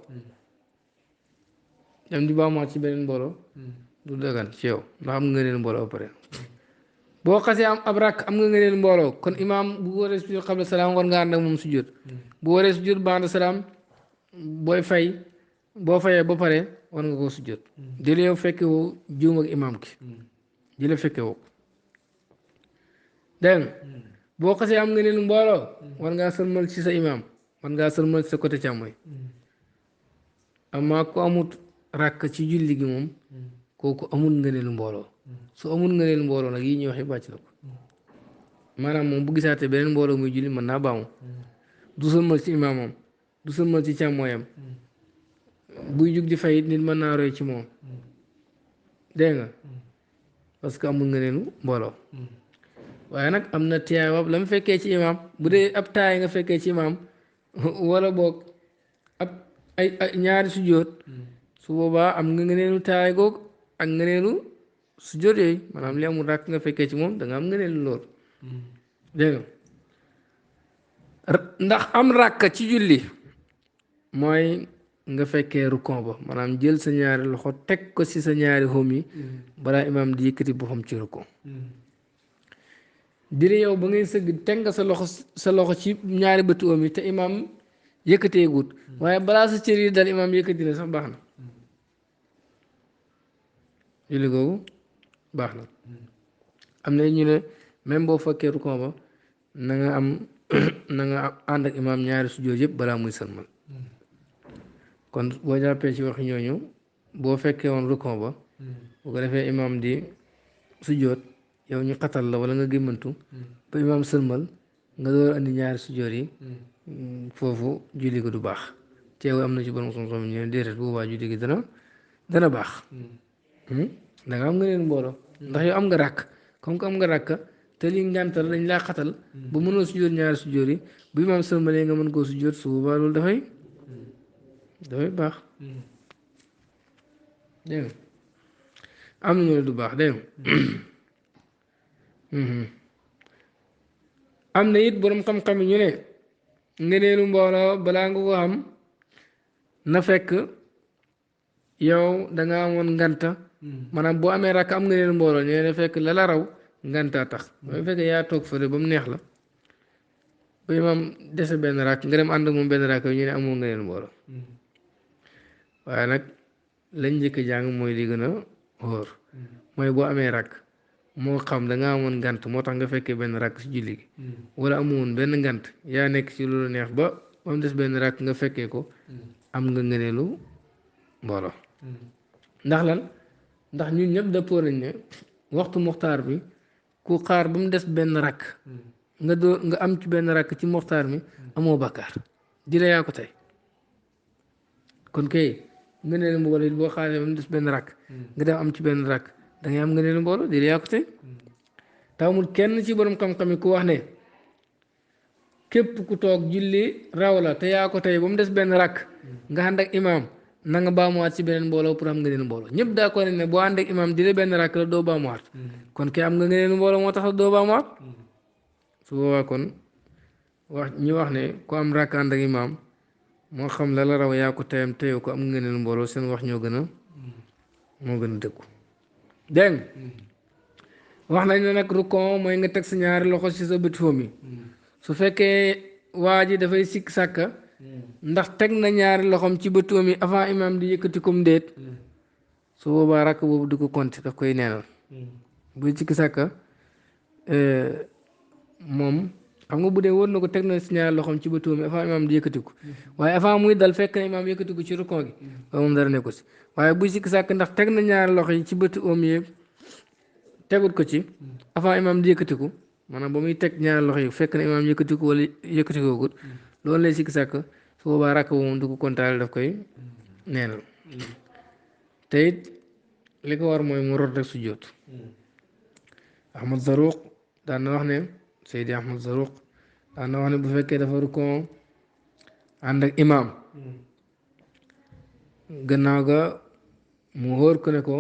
dem di baamuwaat ci beneen mbooloo du dëggan ci yow ndax am nga leenu mbooloo ba pare boo xasee am ab rakk am nga ngëneel mbooloo kon imaam bu waree sujjóot qabla salaam war nga ànd ak moom sujjóot bu waree sujjóot ba'da salaam boo fayee ba pare war nga koo sujjóot jële yow fekke woo juum ak imaam ki jële fekke woo dégg nga boo xasee am ngëneel mbooloo war ngaa sëlmal ci sa imaam war ngaa sëlmal ci sa côté càmmooñ amaa ku amut rakk ci julli gi moom kooku amul ngëneelu mbooloo su amul ngëneelu mbooloo nag yi ñuy wax bàcc na ko maanaam moom bu gisaatee beneen mbooloo muy julli mën naa baamu du sëlmal ci imaamam du sëlmal ci càmmooyam buy jug di fay nit mën naa roy ci moom dégg nga parce que amul ngëneelu mbooloo waaye nag am na tiyaawab la mu fekkee ci imaam bu dee ab taay nga fekkee ci imaam wala boog ab ay ñaari sujjóot su boobaa am nga ngëneelu taay googu ak ngëneelu sujjóot yooyu maanaam li amul rakk nga fekkee ci moom da nga am ngëneelu lool dégg nga ndax am rakk ci julli mooy nga fekkee rukon ba maanaam jël sa ñaari loxo teg ko ci sa ñaari xom yi balaa imaam di yëkkati boppam ci rukon diri yow ba ngay sëgg teg nga sa loxo ci ñaari bëtu om yi te imaam yëkkatee gut waaye balaa sa cër yi dal imaam yëkkati na sax baax na julli googu baax na am na ñu ne même boo fekkee rukon ba na nga ànd ak imaam ñaari sujjóot yëpp balaa muy sëlmal kon boo jàppee ci waxi ñooñu boo fekkee woon rukon ba bu ko defee imaam di sujjóot yow ñu xatal la wala nga gémmantu ba imaam sëlmal nga door andi ñaari sujjóot yi foofu julli ko du baax teew am na ci borom xam-xam ñu ne déedéet boobaa julli gi dana baax da nga am nga leen mbooloo ndax yow am nga ràkk comme que am nga ràkk te li ngàntal dañ laa xatal ba mënoo sujjóot ñaari sujjóot yi bu imaam sëlmalee nga mën koo sujjóot su boobaa loolu dafay baax dégg nga am na ñu ne du baax dégg nga am na it borom xam-xam yi ñu ne ngëneelu mbooloo balaa nga ko xam na fekk yow da nga amoon nganta maanaam boo amee rakk am ngëneelu mbooloo ñu ne fekk la la raw ngantaa tax boo fekkee yaa toog fële ba mu neex la ba imaam dese benn rakk nga dem ànd ak moom benn rakk ñu ne amoo ngëneelu mbooloo waaye nag lañ njëkk jàng mooy li gën a wóor mooy boo amee rakk moo xam da nga amoon ngant moo tax nga fekkee benn rakk si julli gi wala amoon benn ngant yaa nekk ci loolu neex ba mu des benn rakk nga fekkee ko am nga ngëneelu mbooloo ndax lan ndax ñun ñëpp dëppoo nañ ne waxtu muxtaar bi ku xaar ba mu des benn rakk nga am ci benn rakk ci muxtaar mi amoo bakkaar di la yaa ko tey kon kay ngëneelu mbooloo it boo xaaree ba mu des benn rakk nga dem am ci benn rakk da ngay am ngëneelu mbooloo di la yaa ko tey taamul kenn ci borom xam-xam yi ku wax ne képp ku toog julli raw la te yaa ko tey ba mu des benn rakk nga ànd ak imaam na nga baamuwaat ci beneen mbooloo pour am ngëneelu mbooloo ñëpp d'accord nañ ne boo ànd ak imaam di la benn rakk la doo baamuwaat kon kay am nga ngëneelu mbooloo moo tax la doo baamuwaat su boobaa kon ñu wax ne ku am rakk ànd ak imaam moo xam la la raw yaa ko teyam teyoo ko am ngëneelu mbooloo seen wax moo gën a dëkku dégg wax nañ ne nag rukon mooy nga teg sa ñaari loxo ci sa bët foom yi su fekkee waa ji dafay sikk sàkka ndax teg na ñaari loxoom ci bët foom yi avant imam di yëkkati comme déet su boobaa rakk boobu du ko compter daf koy neenal buy sikk sàkka moom xam nga bu dee wóor na ko teg na si ñaari loxoom ci bët foom yi avant imam di yëkkatiku waaye avant muy dal fekk na imam yëkkatiku ci rukon gi waaye moom dara nekku si waaye buy sikk sàkk ndax teg na ñaari loxo yi ci bët foom yi tegut ko ci avant imam di yëkkatiku maanaam ba muy teg ñaari loxo yi fekk na imam yëkkatiku wala yëkkatikoogut loolu lay sikki sàkk su boobaa rakk boobu moom du ko kontaale daf koy neenal te it li ko war mooy mu rot rek su jóot Ahmad Zaruq daan na wax ne Seydi Ahmad Zaruq daan na wax ne bu fekkee dafa rukkoon ànd ak imam gannaaw ga mu wóor ko ne ko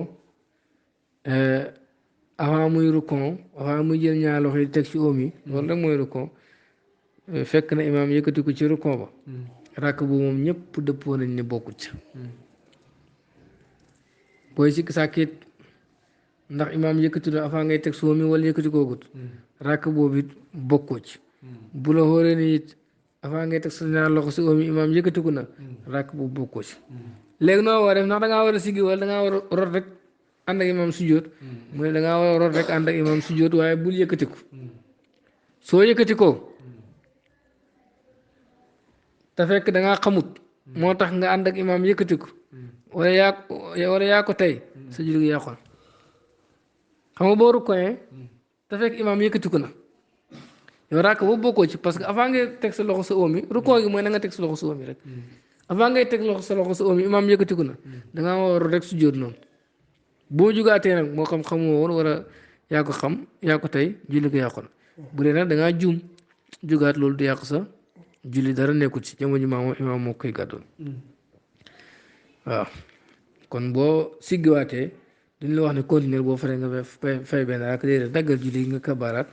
avant muy rukon avant muy jël ñaar loxo yi teg ci oom yi loolu rek mooy rukon fekk na imaam yëkkati ko ci rukon ba rakk bu moom ñëpp dëppoo nañ ne bokkut ca booy sikk sàkkit ndax imaam yëkkati la avant ngay teg ci oom yi wala yëkkati koogut rakk boobu it bokkoo ci bu la xóoree ni it avant ngay teg sa ñaar loxo ci oom yi imaam yëkkatiku na rakk boobu bokkoo ci léegi noo war a def ndax da ngaa war a siggi wala da ngaa war a rot rek ànd ak imam sujjóot mu ne da ngaa war a rot rek ànd ak imam sujjóot waaye bul yëkkatiku soo yëkkatikoo te fekk da ngaa xamut moo tax nga ànd ak imam yëkkatiku wala yaa ko tey sa julli gi yàqoon xam nga boo rukkoyee te fekk imam yëkkatiku na yow raak boobu bokkoo ci parce que avant ngay teg sa loxo sa oom yi rukkoo gi mooy na nga teg sa loxo sa oom yi rek avant ngay teg sa loxo sa oom yi imam yëkkatiku na da ngaa war a rot rek sujjóot noonu boo jugaatee nag moo xam xamoo woon wala yaa ko xam yaa ko tey julli ko yàqu na bu dee nag da ngaa juum jugaat loolu du yàq sa julli dara nekkut ci jamono ji imaam moo koy gàddoon waaw kon boo siggiwaatee duñ la wax ne continuer boo faree nga fay benn ak déedéet daggal julli nga kabaaraat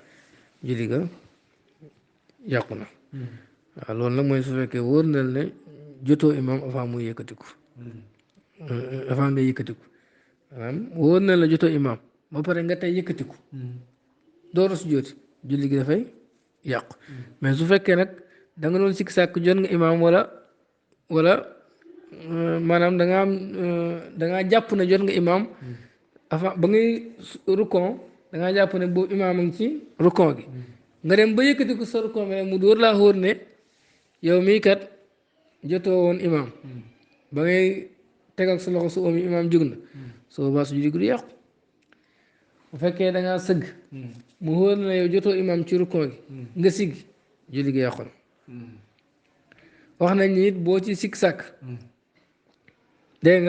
julli ga yàqu na waaw loolu nag mooy su fekkee wóor na ne jotoo imaam avant muy yëkkatiku avant nga yëkkatiku maanaam wóor na la jotoo imaam ba pare nga tey yëkkatiku door su jooti julli gi dafay yàqu mais su fekkee nag da nga doon sikk sàkk jot nga imaam wala maanaam da ngaa jàpp ne jot nga imaam avant ba ngay rukon da ngaa jàpp ne boobu imaam a ngi ci rukon gi nga dem ba yëkkatiku sa rukon bi mu door laa wóor ne yow mii kat jotoo woon imaam ba ngay tegal sa loxo su oom yi imaam jóg na soo baa su julli gi du yàqu bu fekkee da ngaa sëgg mu wóor na yow jotoo imaam ci rukon gi nga sigg julli gi yàqu na wax nañ ni it boo ci sikk sàkk dégg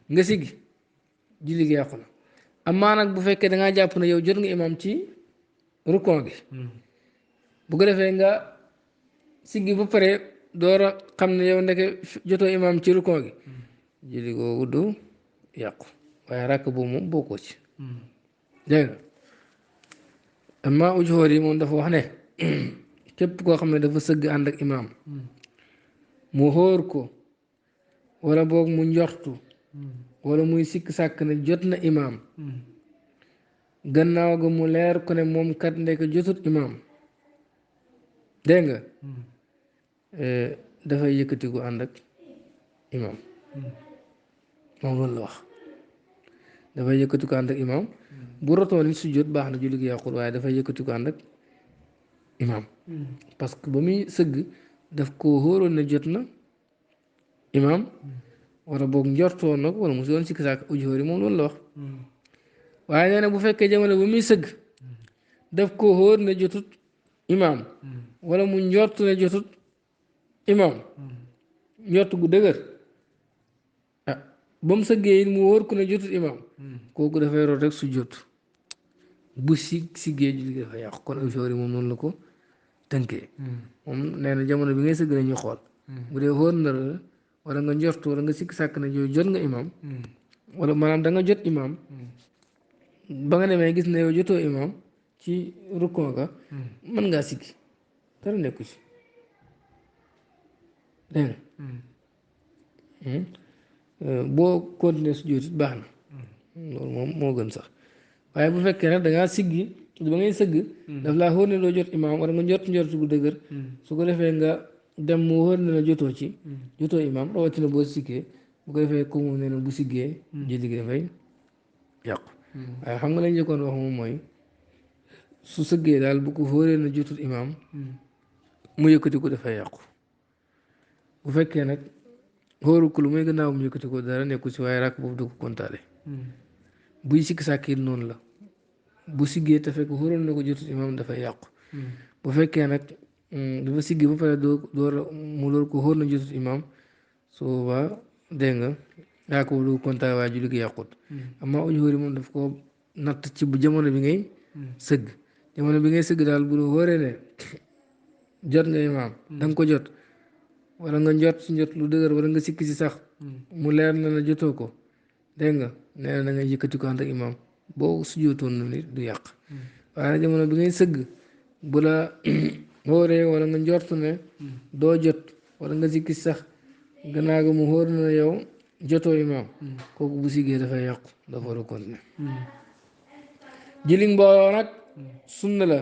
nga sigg julli gi yàqu na amaa nag bu fekkee da ngaa jàpp ne yow jot nga imaam ci rukon gi bu ko defee nga siggi ba pare door a xam ne yow ndeke jotoo imaam ci rukon gi julli googu du yàqu waaye rakk boobu moom bokkoo ci dégg nga amma ujoor yi moom dafa wax ne képp koo xam ne dafa sëgg ànd ak imaam mu xóor ko wala boog mu njortu wala muy sikk sàkk ne jot na imaam gannaaw ga mu leer ko ne moom kat ndek jotut imaam dégg nga dafay yëkkatiku ànd ak imaam moom loolu la wax dafay yëkkatiku ànd ak imaam bu rotoon su jot baax na julli gi yàqul waaye dafay yëkkatiku ànd ak imaam parce que ba muy sëgg daf ko xóoroon ne jot na imaam wala boog njortoon na ko wala mu si doon sikk sàkk ujoor yi moom loolu la wax waaye nee na bu fekkee jamono ba muy sëgg daf ko xóor ne jotut imaam wala mu njort ne jotut imaam njort gu dëgër ah ba mu sëggee it mu wóor ko ne jotut imaam kooku dafay root rek su jot bu siggee julli gi dafa yàqu kon ujoor yi moom noonu la ko tënkee moom nee na jamono bi ngay sëgg nañu xool bu dee xóor na la wala nga njort wala nga sikk sàkk ne yow jot nga imaam wala maanaam da nga jot imaam ba nga demee gis ne yow jotoo imaam ci rukkoo ga mën ngaa sikki dara nekku ci dégg nga boo continuer su jotit baax na loolu moom moo gën sax waaye bu fekkee nag da ngaa siggi ba ngay sëgg daf laa xóor ne doo jot imaam wala nga njort gu dëgër su ko defee nga dem mu wóor ne la jotoo ci jotoo imaam rawatina boo sikkee bu ko defee ko moom nee na bu siggee julli gi dafay yàqu waaye xam nga lañ njëkkoon wax moom mooy su sëggee daal bu ko xóoree na jotul imaam mu yëkkati ko dafay yàqu bu fekkee nag xóoru ko lu muy gannaaw mu yëkkati ko dara nekku si waaye ràkk boobu du ko kontaale buy sikk sàkk it noonu la bu siggee te fekk xóoroon na ko jotul imaam dafay yàqu bu fekkee nag dafa siggi ba pare mu door ko xóor na jotul imaam su boobaa dégg nga daa ko du kontaale waaye julli gi yàqut amma ujoor yi moom daf ko natt ci bu jamono bi ngay sëgg jamono bi ngay sëgg daal bu xóoree ne jot nga imaam da nga ko jot wala nga njot si njot lu dëgër wala nga sikki si sax mu leer na la jotoo ko dégg nga nee na da ngay yëkkati ko ànd ak imaam boo sujjóotoon na nit du yàq waaye nag jamono bi ngay sëgg bu la xóoree wala nga njort ne doo jot wala nga sikki si sax gannaaw ga mu xóor na yow jotoo imaam kooku bu siggee dafay yàqu dafa war a continuer julli mbooloo nag sunna la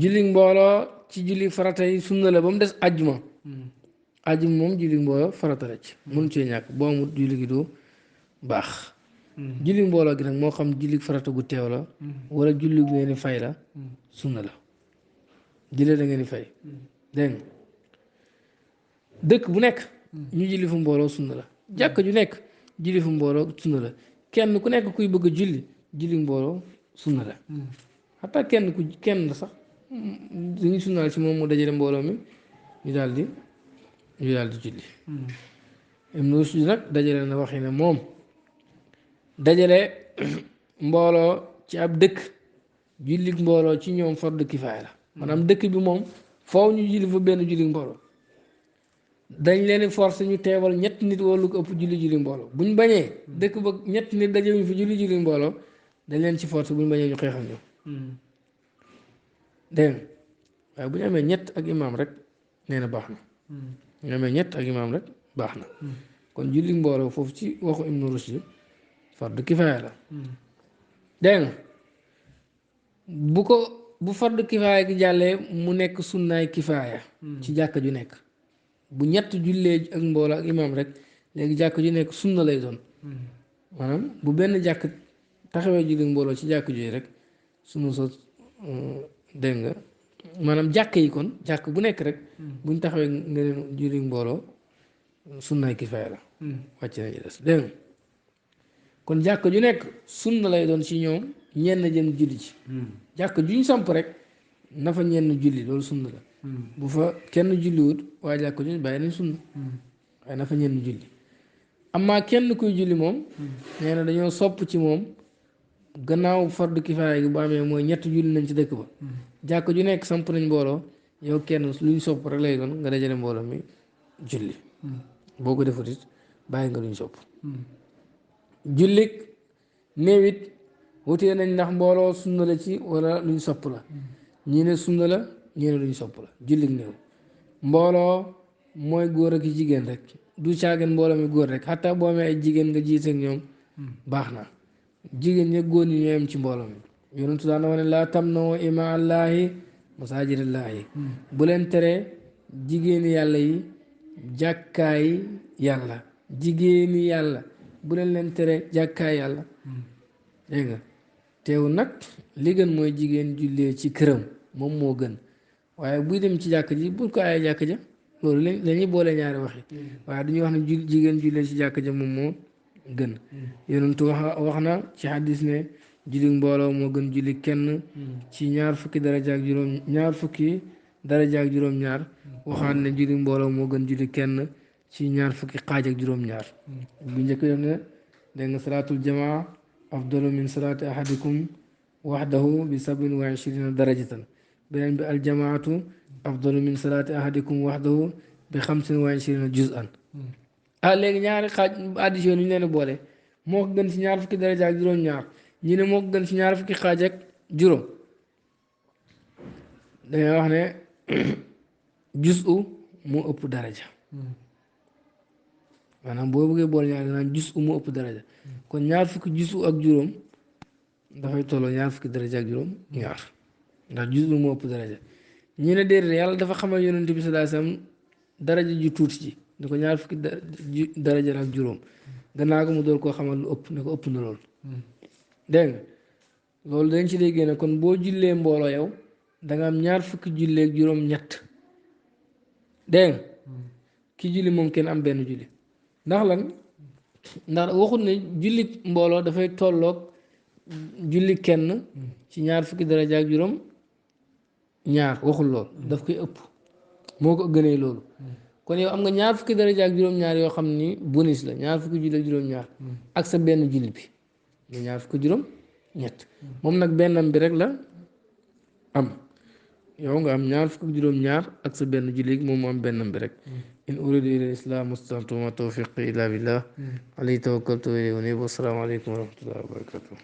julli mbooloo ci julli farata yi sunna la ba mu des ajjuma ajjuma moom julli mbooloo farata la ci mënu cee ñàkk boo amul julli gi du baax julli mbooloo gi nag moo xam julli farata gu teew la wala julli gu ngeen di fay la sunna la julli da ngeen di fay dégg nga dëkk bu nekk ñu julli fu mbooloo sunna la jàkk ju nekk julli fu mbooloo sunna la kenn ku nekk kuy bëgg a julli mbooloo sunna la xataa kenn sax dañuy sunnaal ci moom mu dajale mbooloo mi ñu daal di julli Ibn Rushd nag dajale na waxi ne moom dajale mbooloo ci ab dëkk julli mbooloo ci ñoom fardu kifaaya la maanaam dëkk bi moom foofu ñu julli fa benn julli mbooloo dañ leen force ñu teewal ñetti nit wala lu ko ëpp julli mbooloo buñ bañee dëkk ba ñetti nit dajewuñ fi julli mbooloo dañ leen ci force buñ bañee ñu xeexal ñoom dégg nga waaye bu ñu amee ñett ak imaam rek nee na baax na bu ñu amee ñett ak imaam rek baax na kon julli mbooloo foofu ci waxu Ibn Rushd fardu kifaaya la dégg nga bu fardu kifaaya gi jàllee mu nekk sunnaay kifaaya ci jàkka ju nekk bu ñett jullee ak mbooloo ak imaam rek léegi jàkk ju nekk sunna lay doon maanaam bu benn jàkk taxawee julli mbooloo ci jàkk ju rek sunna so dégg nga maanaam jàkk yi kon jàkk bu nekk rek buñ taxawee nga leen julli mbooloo sunnaay kifaaya la wàcc nañu des dégg nga kon jàkk ju nekk sunna lay doon ci ñoom ñenn jëm julli ci jàkk juñ samp rek na fa ñenn julli loolu sunna la bu fa kenn julliwut waaye jàkk juñ bàyyi nañ sunna waaye na fa ñenn julli amaa kenn kuy julli moom nee na dañoo sopp ci moom gannaaw fardu kifaaya gi bu amee mooy ñett julli nañ ci dëkk ba jàkk ju nekk samp nañ mbooloo yow kenn luñ sopp rek lay doon nga dajale mbooloo mi julli boo ko defut it bàyyi nga luñ sopp jullik néew it wutee nañ ndax mbooloo sunna la ci wala luñ sopp la ñii ne sunna la ñii ne luñ sopp la jullik néew mbooloo mooy góor ak jigéen rek du caagen mbooloo mi góor rek xataa boo amee ay jigéen nga jiite ak ñoom baax na jigéen ñi góor ñi ñoo yem ci mbooloo mi yonentu daan wax ne laa tamna'u imaa allaahi masaajidallaahi bu leen tere jigéeni yàlla yi jàkkaay yàlla jigéeni yàlla bu leen tere jàkkaay yàlla dégg nga teew nag li gën mooy jigéen jullee ci këram moom moo gën waaye buy dem ci jàkk ji bul ko aayee jàkk ja loolu lañuy boole ñaari waxi waaye duñuy wax ne jigéen jullee ci jàkk ja moom moo gën yonentu wax na ci xaddis ne julli mbooloo moo gën julli kenn ci ñaar fukki daraja ak juróom-ñaar waxaat ne julli mbooloo moo gën julli kenn ci ñaar fukki xaaj ak juróom-ñaar bu njëkk def ne dégg nga salaatul jamaa afdalu min salaati ahadikum waxdahu bi sabin wa ishirina darajatan beneen bi aljamaatu afdalu min salaati ahadikum waxdahu bi xamsin wa ishirina juz'an léegi ñaari xaaj addition yi ñu leen boole moo ko gën ci ñaar fukki daraja ak juróom-ñaar ñu ne moo ko gën ci ñaar fukki xaaj ak juróom dangay wax ne juz'u moo ëpp daraja maanaam boo bëggee boole ñaar naan juz'u moo ëpp daraja kon ñaar fukki juz'u ak juróom dafay tolloo ñaar fukki daraja ak juróom ñaar ndax juz'u moo ëpp daraja ñu ne déedéet yàlla dafa xamal yonent bi sallallahu alayhi wasallam daraja ju tuuti ci ne ko ñaar fukki daraja ak juróom gannaaw ko mu doon koo xamal lu ëpp ne ko ëpp na loolu dégg nga loolu dañ ci déggee ne kon boo jullee mbooloo yow da nga am ñaar fukki jullee ak juróom ñett dégg nga ki julli moom kenn am benn julli ndax lan ndax waxut ne julli mbooloo dafay tolloog julli kenn ci ñaar fukki daraja ak juróom ñaar waxul lool daf koy ëpp moo ko gënee loolu kon yow am nga ñaar fukki daraja ak juróom-ñaar yoo xam ni bonus la ñaar fukki julli ak juróom-ñaar ak sa benn julli bi mu ñaar fukki juróom ñett moom nag bennam bi rek la am yow nga am ñaar fukki juróom-ñaar ak sa benn julli moom mu am bennam bi rek in uridu ila islam mustata'tu ma tawfiqi illa billah alayhi tawakkaltu wa ilayhi unib wa salaamu alaykum wa rahmatullahi wa barakatuh